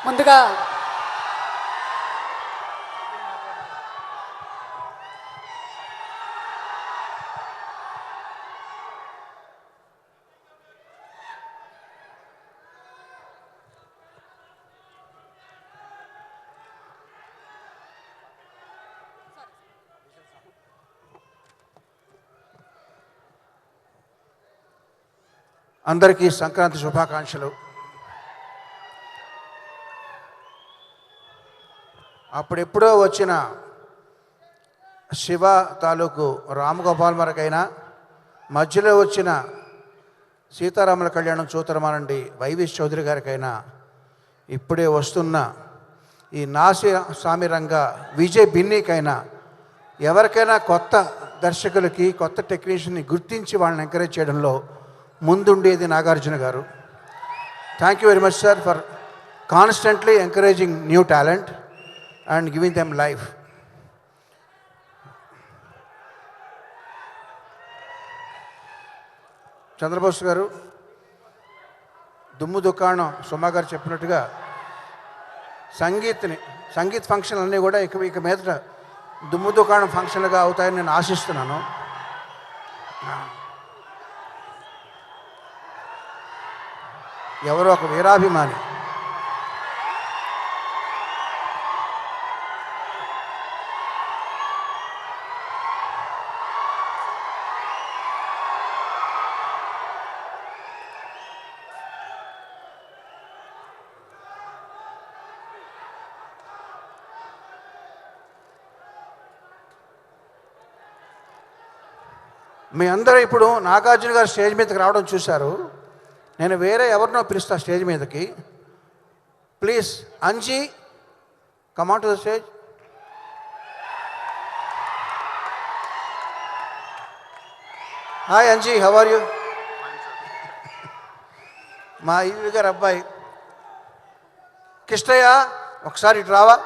ముందుగా అందరికీ సంక్రాంతి శుభాకాంక్షలు. అప్పుడెప్పుడో వచ్చిన శివ తాలూకు రామగోపాల్ మరకైనా, మధ్యలో వచ్చిన సీతారాముల కళ్యాణం చూతరమానండి వైవి చౌదరి గారికైనా, ఇప్పుడే వస్తున్న ఈ నాసి సామిరంగ విజయ్ బిన్నీకైనా, ఎవరికైనా కొత్త దర్శకులకి కొత్త టెక్నీషియన్ని గుర్తించి వాళ్ళని ఎంకరేజ్ చేయడంలో ముందుండేది నాగార్జున గారు. Thank you very much sir for constantly encouraging new talent and giving them life. Chandrabose గారు, దుమ్ము దుకాణం సుమా గారు చెప్పినట్టుగా సంగీత్ ఫంక్షన్లు అన్నీ కూడా ఇక మీదట దుమ్ము దుకాణం ఫంక్షన్లుగా అవుతాయని నేను ఆశిస్తున్నాను. ఎవరో ఒక వీరాభిమాని మీ అందరూ ఇప్పుడు నాగార్జున గారు స్టేజ్ మీదకి రావడం చూశారు. నేను వేరే ఎవరినో పిలుస్తా స్టేజ్ మీదకి. Please Anji, come on to the stage. Hi Anji, how are you? మా ఈవి గారు అబ్బాయి. కిష్టయ్య, ఒకసారి ఇటు రావా?